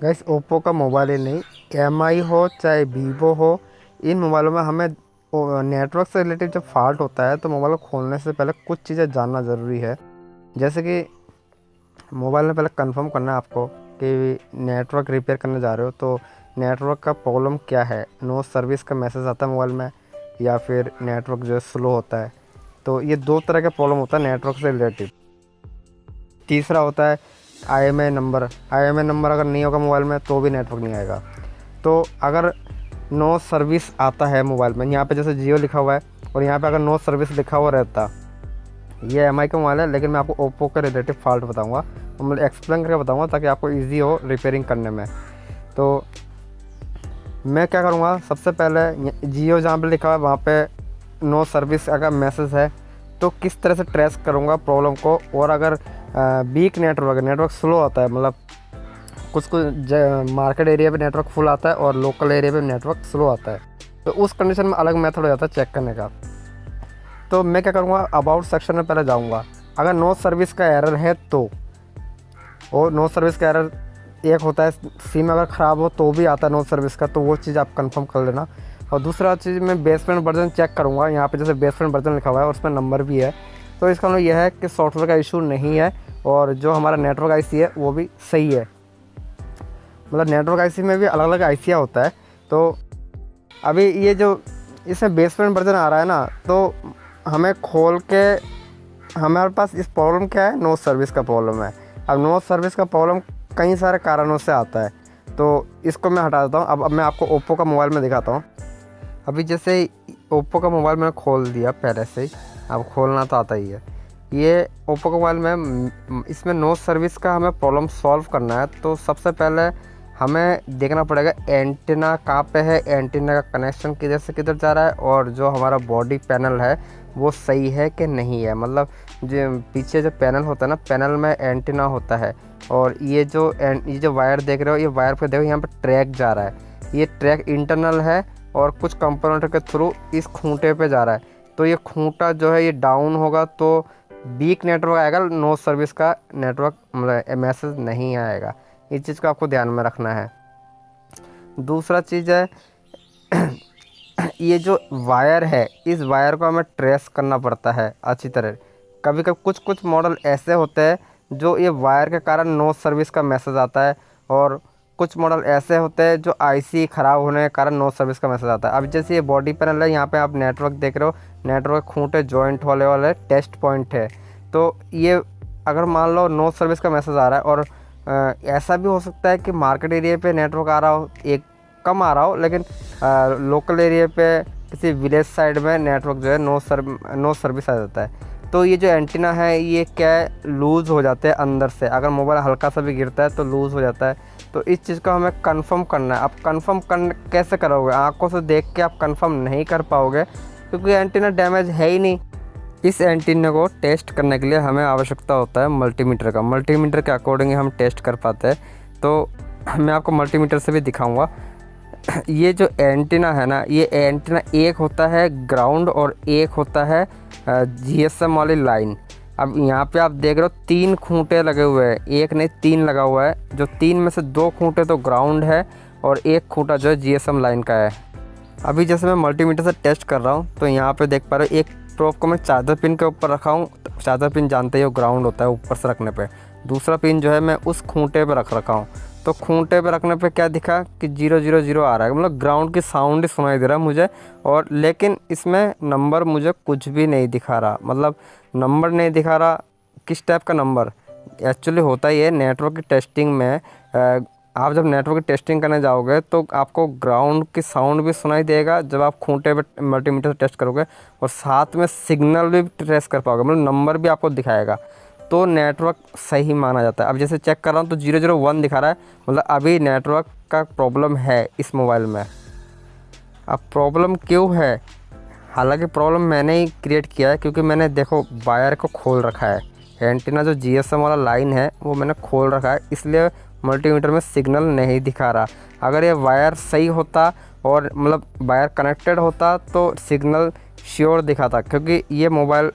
Guys Oppo का mobile ही नहीं, MI हो चाहे वीवो हो, इन मोबाइलों में हमें नेटवर्क से रिलेटेड जब फॉल्ट होता है तो मोबाइल को खोलने से पहले कुछ चीज़ें जानना ज़रूरी है। जैसे कि मोबाइल में पहले कंफर्म करना है आपको कि नेटवर्क रिपेयर करने जा रहे हो तो नेटवर्क का प्रॉब्लम क्या है। नो सर्विस का मैसेज आता है मोबाइल में, या फिर नेटवर्क जो है स्लो होता है। तो ये दो तरह का प्रॉब्लम होता है नेटवर्क से रिलेटेड। तीसरा होता है आईएमआई नंबर। आईएमआई नंबर अगर नहीं होगा मोबाइल में तो भी नेटवर्क नहीं आएगा। तो अगर नो सर्विस आता है मोबाइल में, यहाँ पे जैसे जियो लिखा हुआ है और यहाँ पे अगर नो सर्विस लिखा हुआ रहता, ये एमआई का मोबाइल है लेकिन मैं आपको ओप्पो के रिलेटिव फॉल्ट बताऊंगा और मतलब एक्सप्लेन करके बताऊंगा ताकि आपको इजी हो रिपेयरिंग करने में। तो मैं क्या करूँगा, सबसे पहले जियो जहाँ पे लिखा हुआ है वहाँ पे नो सर्विस अगर मैसेज है तो किस तरह से ट्रेस करूँगा प्रॉब्लम को। और अगर वीक नेटवर्क स्लो आता है, मतलब कुछ मार्केट एरिया पे नेटवर्क फुल आता है और लोकल एरिया पे नेटवर्क स्लो आता है, तो उस कंडीशन में अलग मेथड हो जाता है चेक करने का। तो मैं क्या करूँगा, अबाउट सेक्शन में पहले जाऊँगा। अगर नो सर्विस का एरर है तो, और नो सर्विस का एरर एक होता है सिम अगर ख़राब हो तो भी आता है नो सर्विस का, तो वो चीज़ आप कंफर्म कर लेना। और दूसरा चीज़ मैं बेसमेंट वर्जन चेक करूँगा। यहाँ पे जैसे बेसमेंट वर्जन लिखा हुआ है और उसमें नंबर भी है, तो इसका मतलब यह है कि सॉफ्टवेयर का इशू नहीं है और जो हमारा नेटवर्क आईसी है वो भी सही है। मतलब नेटवर्क आईसी में भी अलग अलग आईसियाँ होता है। तो अभी ये जो इसमें बेसमेंट वर्जन आ रहा है ना, तो हमें खोल के हमारे पास इस प्रॉब्लम क्या है, नो सर्विस का प्रॉब्लम है। अब नो सर्विस का प्रॉब्लम कई सारे कारणों से आता है, तो इसको मैं हटा देता हूँ। अब मैं आपको ओप्पो का मोबाइल में दिखाता हूँ। अभी जैसे ओप्पो का मोबाइल मैंने खोल दिया पहले से ही, अब खोलना तो आता ही है। ये ओप्पो का मोबाइल में इसमें नो सर्विस का हमें प्रॉब्लम सॉल्व करना है। तो सबसे पहले हमें देखना पड़ेगा एंटीना कहाँ पे है, एंटीना का कनेक्शन किधर से किधर जा रहा है, और जो हमारा बॉडी पैनल है वो सही है कि नहीं है। मतलब जो पीछे जो पैनल होता है ना, पैनल में एंटीना होता है, और ये जो वायर देख रहे हो, ये वायर पे देखो यहाँ पे ट्रैक जा रहा है। ये ट्रैक इंटरनल है और कुछ कंपोनेंट के थ्रू इस खूंटे पे जा रहा है। तो ये खूंटा जो है ये डाउन होगा तो वीक नेटवर्क आएगा, नो सर्विस का नेटवर्क मतलब मैसेज नहीं आएगा। इस चीज़ को आपको ध्यान में रखना है। दूसरा चीज़ है ये जो वायर है, इस वायर को हमें ट्रेस करना पड़ता है अच्छी तरह। कभी कभी कुछ मॉडल ऐसे होते हैं जो ये वायर के कारण नो सर्विस का मैसेज आता है, और कुछ मॉडल ऐसे होते हैं जो आईसी ख़राब होने के कारण नो सर्विस का मैसेज आता है। अब जैसे ये बॉडी पैनल है, यहाँ पे आप नेटवर्क देख रहे हो, नेटवर्क खूंटे जॉइंट होने वाले टेस्ट पॉइंट है। तो ये अगर मान लो नो सर्विस का मैसेज आ रहा है, और ऐसा भी हो सकता है कि मार्केट एरिया पे नेटवर्क आ रहा हो, एक कम आ रहा हो, लेकिन लोकल एरिया पे किसी विलेज साइड में नेटवर्क जो है नो सर्विस आ जाता है। तो ये जो एंटीना है ये क्या है, लूज़ हो जाते हैं अंदर से। अगर मोबाइल हल्का सा भी गिरता है तो लूज़ हो जाता है। तो इस चीज़ को हमें कंफर्म करना है। आप कंफर्म कैसे करोगे, आंखों से देख के आप कंफर्म नहीं कर पाओगे क्योंकि एंटीना डैमेज है ही नहीं। इस एंटीना को टेस्ट करने के लिए हमें आवश्यकता होता है मल्टीमीटर का। मल्टीमीटर के अकॉर्डिंग ही हम टेस्ट कर पाते हैं। तो मैं आपको मल्टीमीटर से भी दिखाऊंगा। ये जो एंटीना है ना, ये एंटीना एक होता है ग्राउंड और एक होता है जीएसएम वाली लाइन। अब यहाँ पे आप देख रहे हो 3 खूंटे लगे हुए हैं, एक नहीं 3 लगा हुआ है। जो 3 में से 2 खूंटे तो ग्राउंड है और एक खूंटा जो है जीएसएम लाइन का है। अभी जैसे मैं मल्टीमीटर से टेस्ट कर रहा हूँ तो यहाँ पे देख पा रहे हो एक प्रोब को मैं चार्जर पिन के ऊपर रखा हूँ। चार्जर पिन जानते ही हो ग्राउंड होता है ऊपर से रखने पे। दूसरा पिन जो है मैं उस खूंटे पे रख रखा हूँ। तो खूंटे पे रखने पे क्या दिखा कि 000 आ रहा है, मतलब ग्राउंड की साउंड ही सुनाई दे रहा है मुझे। और लेकिन इसमें नंबर मुझे कुछ भी नहीं दिखा रहा, मतलब नंबर नहीं दिखा रहा। किस टाइप का नंबर, एक्चुअली होता ही है नेटवर्क की टेस्टिंग में, आप जब नेटवर्क की टेस्टिंग करने जाओगे तो आपको ग्राउंड की साउंड भी सुनाई देगा जब आप खूंटे पे मल्टीमीटर से टेस्ट करोगे, और साथ में सिग्नल भी ट्रेस कर पाओगे, मतलब नंबर भी आपको दिखाएगा। तो नेटवर्क सही माना जाता है। अब जैसे चेक कर रहा हूँ तो 001 दिखा रहा है, मतलब अभी नेटवर्क का प्रॉब्लम है इस मोबाइल में। अब प्रॉब्लम क्यों है, हालांकि प्रॉब्लम मैंने ही क्रिएट किया है क्योंकि मैंने देखो वायर को खोल रखा है। एंटीना जो जीएसएम वाला लाइन है वो मैंने खोल रखा है, इसलिए मल्टीमीटर में सिग्नल नहीं दिखा रहा। अगर ये वायर सही होता और मतलब वायर कनेक्टेड होता तो सिग्नल श्योर दिखाता, क्योंकि ये मोबाइल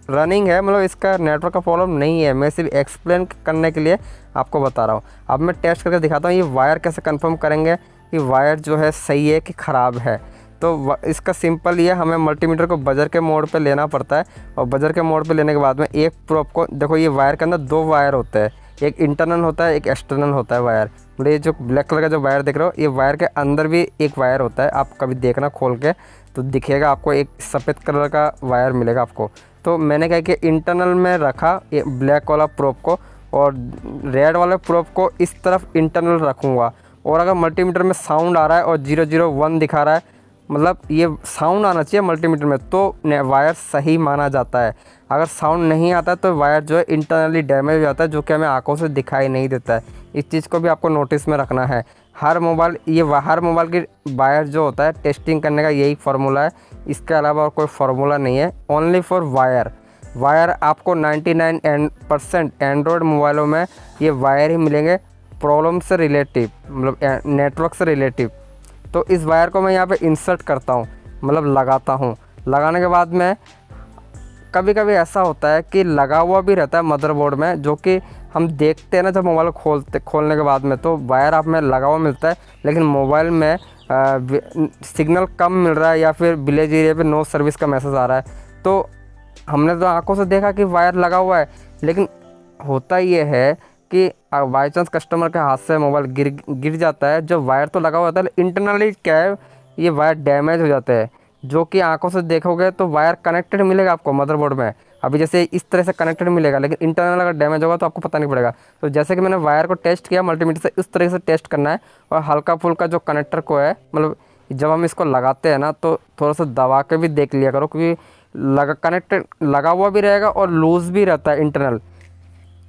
रनिंग है, मतलब इसका नेटवर्क का प्रॉब्लम नहीं है। मैं सिर्फ एक्सप्लेन करने के लिए आपको बता रहा हूँ। अब मैं टेस्ट करके दिखाता हूँ ये वायर कैसे कंफर्म करेंगे कि वायर जो है सही है कि ख़राब है। तो इसका सिंपल ये, हमें मल्टीमीटर को बजर के मोड पे लेना पड़ता है, और बजर के मोड पे लेने के बाद में एक प्रोब को, देखो ये वायर के अंदर 2 वायर होते हैं, एक इंटरनल होता है, एक एक्सटर्नल होता है वायर। मतलब ये जो ब्लैक कलर का जो वायर देख रहे हो, ये वायर के अंदर भी एक वायर होता है। आप कभी देखना खोल के तो दिखेगा आपको, एक सफ़ेद कलर का वायर मिलेगा आपको। तो मैंने क्या किया, इंटरनल में रखा ये ब्लैक वाला प्रोब को, और रेड वाले प्रोब को इस तरफ इंटरनल रखूँगा। और अगर मल्टीमीटर में साउंड आ रहा है और 001 दिखा रहा है, मतलब ये साउंड आना चाहिए मल्टीमीटर में, तो वायर सही माना जाता है। अगर साउंड नहीं आता है तो वायर जो है इंटरनली डैमेज हो जाता है, जो कि हमें आंखों से दिखाई नहीं देता है। इस चीज़ को भी आपको नोटिस में रखना है। हर मोबाइल की वायर जो होता है टेस्टिंग करने का यही फार्मूला है, इसके अलावा और कोई फार्मूला नहीं है। ओनली फॉर वायर आपको 99% एंड्रॉयड मोबाइलों में ये वायर ही मिलेंगे, प्रॉब्लम से रिलेटिव, मतलब नेटवर्क से रिलेटिव। तो इस वायर को मैं यहाँ पे इंसर्ट करता हूँ, मतलब लगाता हूँ। लगाने के बाद में कभी कभी ऐसा होता है कि लगा हुआ भी रहता है मदरबोर्ड में, जो कि हम देखते हैं ना जब मोबाइल खोलने के बाद में, तो वायर आप में लगा हुआ मिलता है, लेकिन मोबाइल में सिग्नल कम मिल रहा है, या फिर विलेज एरिया पे नो सर्विस का मैसेज आ रहा है। तो हमने तो आंखों से देखा कि वायर लगा हुआ है, लेकिन होता ये है कि बाई चांस कस्टमर के हाथ से मोबाइल गिर जाता है, जो वायर तो लगा हुआ होता है, इंटरनली क्या है ये वायर डैमेज हो जाते हैं, जो कि आंखों से देखोगे तो वायर कनेक्टेड मिलेगा आपको मदरबोर्ड में। अभी जैसे इस तरह से कनेक्टेड मिलेगा, लेकिन इंटरनल अगर डैमेज होगा तो आपको पता नहीं पड़ेगा। तो जैसे कि मैंने वायर को टेस्ट किया मल्टीमीटर से, इस तरह से टेस्ट करना है। और हल्का फुल्का जो कनेक्टर को है, मतलब जब हम इसको लगाते हैं ना, तो थोड़ा सा दबा के भी देख लिया करो, क्योंकि कनेक्टेड लगा हुआ भी रहेगा और लूज़ भी रहता है। इंटरनल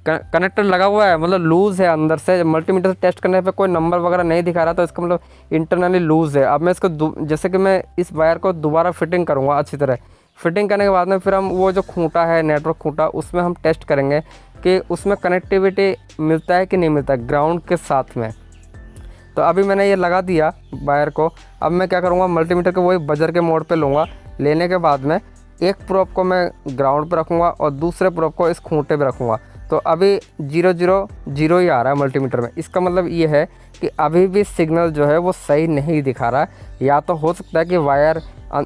कनेक्टर लगा हुआ है मतलब लूज़ है अंदर से। मल्टीमीटर से टेस्ट करने पे कोई नंबर वगैरह नहीं दिखा रहा, तो इसका मतलब इंटरनली लूज़ है। अब मैं इसको जैसे कि मैं इस वायर को दोबारा फिटिंग करूँगा अच्छी तरह। फिटिंग करने के बाद में फिर हम वो जो खूंटा है, नेटवर्क खूंटा, उसमें हम टेस्ट करेंगे कि उसमें कनेक्टिविटी मिलता है कि नहीं मिलता है ग्राउंड के साथ में। तो अभी मैंने ये लगा दिया वायर को। अब मैं क्या करूँगा, मल्टीमीटर के वही बजर के मोड पे लूँगा। लेने के बाद में एक प्रोब को मैं ग्राउंड पे रखूँगा और दूसरे प्रोब को इस खूंटे पे रखूँगा। तो अभी 000 ही आ रहा है मल्टीमीटर में। इसका मतलब ये है कि अभी भी सिग्नल जो है वो सही नहीं दिखा रहा है। या तो हो सकता है कि वायर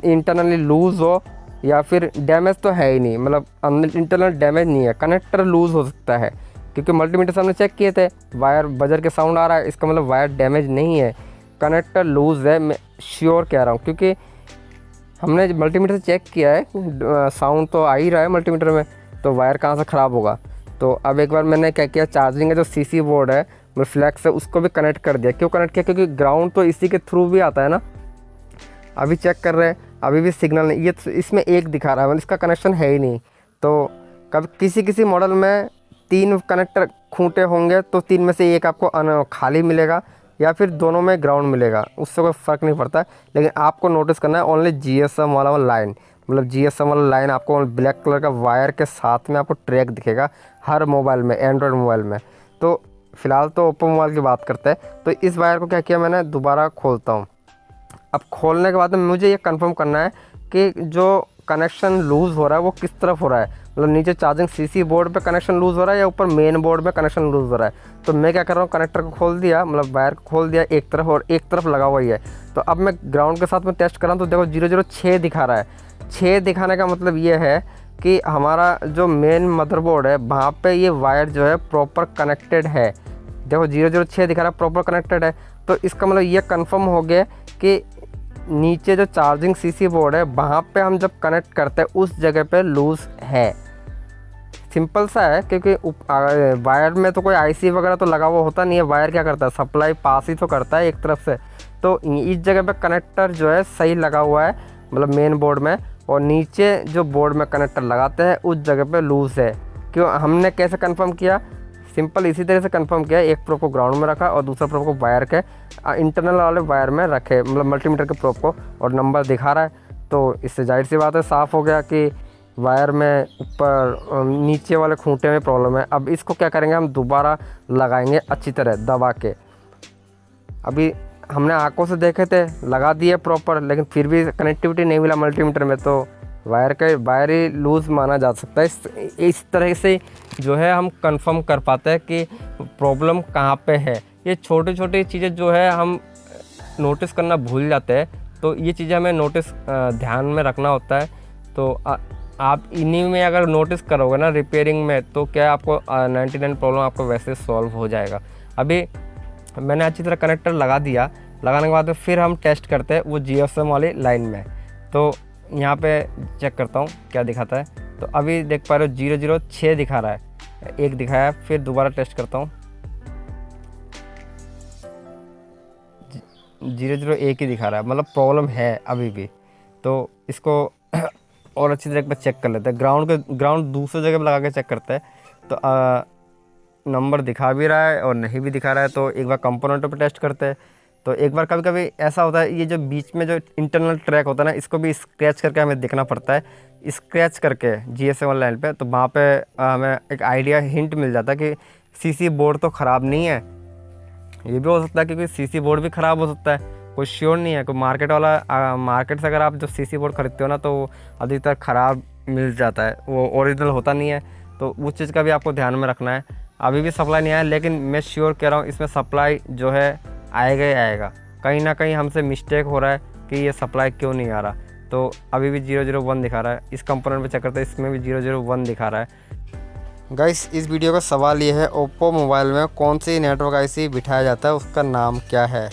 इंटरनली लूज़ हो, या फिर डैमेज तो है ही नहीं, मतलब इंटरनल डैमेज नहीं है, कनेक्टर लूज़ हो सकता है। क्योंकि मल्टीमीटर से हमने चेक किए थे, वायर बजर के साउंड आ रहा है, इसका मतलब वायर डैमेज नहीं है, कनेक्टर लूज़ है। मैं श्योर कह रहा हूँ, क्योंकि हमने मल्टीमीटर से चेक किया है, साउंड तो आ ही रहा है मल्टीमीटर में, तो वायर कहाँ से ख़राब होगा। तो अब एक बार मैंने क्या किया, चार्जिंग का जो सीसी बोर्ड है, मतलब फ्लैक्स है, उसको भी कनेक्ट कर दिया। क्यों कनेक्ट किया, क्योंकि ग्राउंड तो इसी के थ्रू भी आता है ना। अभी चेक कर रहे हैं, अभी भी सिग्नल नहीं, ये इसमें एक दिखा रहा है, मतलब इसका कनेक्शन है ही नहीं। तो कभी किसी मॉडल में 3 कनेक्टर खूंटे होंगे, तो 3 में से एक आपको खाली मिलेगा, या फिर दोनों में ग्राउंड मिलेगा, उससे कोई फ़र्क नहीं पड़ता। लेकिन आपको नोटिस करना है ओनली GSM वाला लाइन, मतलब GSM वाला लाइन आपको ब्लैक कलर का वायर के साथ में आपको ट्रैक दिखेगा हर मोबाइल में, एंड्रॉयड मोबाइल में। तो फ़िलहाल तो ओप्पो मोबाइल की बात करते हैं। तो इस वायर को क्या किया मैंने, दोबारा खोलता हूँ। अब खोलने के बाद में मुझे ये कंफर्म करना है कि जो कनेक्शन लूज़ हो रहा है वो किस तरफ हो रहा है, मतलब नीचे चार्जिंग सीसी बोर्ड पे कनेक्शन लूज़ हो रहा है, या ऊपर मेन बोर्ड में कनेक्शन लूज़ हो रहा है। तो मैं क्या कर रहा हूँ, कनेक्टर को खोल दिया, मतलब वायर को खोल दिया एक तरफ, और एक तरफ लगा हुआ ही है। तो अब मैं ग्राउंड के साथ में टेस्ट कर रहा हूँ, तो देखो 006 दिखा रहा है। 6 दिखाने का मतलब ये है कि हमारा जो मेन मदरबोर्ड है, वहाँ पे ये वायर जो है प्रॉपर कनेक्टेड है। देखो 006 दिखा रहा है, प्रॉपर कनेक्टेड है। तो इसका मतलब ये कंफर्म हो गया कि नीचे जो चार्जिंग सीसी बोर्ड है, वहाँ पे हम जब कनेक्ट करते हैं उस जगह पे लूज़ है। सिंपल सा है, क्योंकि वायर में तो कोई IC वगैरह तो लगा हुआ होता नहीं है। वायर क्या करता है, सप्लाई पास ही तो करता है एक तरफ से। तो इस जगह पे कनेक्टर जो है सही लगा हुआ है, मतलब मेन बोर्ड में, और नीचे जो बोर्ड में कनेक्टर लगाते हैं उस जगह पे लूज़ है। क्यों, हमने कैसे कंफर्म किया, सिंपल इसी तरह से कंफर्म किया। एक प्रोब को ग्राउंड में रखा और दूसरा प्रोब को वायर के इंटरनल वाले वायर में रखे, मतलब मल्टीमीटर के प्रोब को, और नंबर दिखा रहा है। तो इससे जाहिर सी बात है, साफ़ हो गया कि वायर में ऊपर नीचे वाले खूंटे में प्रॉब्लम है। अब इसको क्या करेंगे, हम दोबारा लगाएंगे अच्छी तरह दबा के। अभी हमने आंखों से देखे थे, लगा दिए प्रॉपर, लेकिन फिर भी कनेक्टिविटी नहीं मिला मल्टीमीटर में। तो वायर ही लूज़ माना जा सकता है। इस तरह से जो है हम कंफर्म कर पाते हैं कि प्रॉब्लम कहाँ पे है। ये छोटी छोटी चीज़ें जो है हम नोटिस करना भूल जाते हैं, तो ये चीज़ें हमें ध्यान में रखना होता है। तो आप इन्हीं में अगर नोटिस करोगे ना रिपेयरिंग में, तो क्या आपको 99 प्रॉब्लम आपको वैसे सॉल्व हो जाएगा। अभी मैंने अच्छी तरह कनेक्टर लगा दिया, लगाने के बाद फिर हम टेस्ट करते हैं वो GSM वाली लाइन में। तो यहाँ पे चेक करता हूँ क्या दिखाता है। तो अभी देख पा रहे हो 006 दिखा रहा है, एक दिखाया। फिर दोबारा टेस्ट करता हूँ, 001 ही दिखा रहा है, मतलब प्रॉब्लम है अभी भी। तो इसको और अच्छी तरह चेक कर लेते हैं। ग्राउंड दूसरी जगह पर लगा के चेक करते हैं, तो नंबर दिखा भी रहा है और नहीं भी दिखा रहा है। तो एक बार कंपोनेंटों पे टेस्ट करते हैं। तो एक बार कभी कभी ऐसा होता है, ये जो बीच में जो इंटरनल ट्रैक होता है ना, इसको भी स्क्रैच करके हमें देखना पड़ता है, स्क्रैच करके GSM लाइन पे। तो वहाँ पे हमें एक आइडिया हिंट मिल जाता है कि CC बोर्ड तो ख़राब नहीं है। ये भी हो सकता है क्योंकि CC बोर्ड भी ख़राब हो सकता है, कोई श्योर नहीं है। कोई मार्केट से अगर आप जो CC बोर्ड ख़रीदते हो ना, तो वो अधिकतर ख़राब मिल जाता है, वो ओरिजिनल होता नहीं है। तो उस चीज़ का भी आपको ध्यान में रखना है। अभी भी सप्लाई नहीं आया, लेकिन मैं श्योर कह रहा हूँ इसमें सप्लाई जो है आएगा ही आएगा। कहीं ना कहीं हमसे मिस्टेक हो रहा है कि ये सप्लाई क्यों नहीं आ रहा। तो अभी भी 001 दिखा रहा है। इस कंपोनेंट पे चेक करते हैं, इसमें भी 001 दिखा रहा है। गाइस, इस वीडियो का सवाल ये है, ओप्पो मोबाइल में कौन सी नेटवर्क IC बिठाया जाता है, उसका नाम क्या है।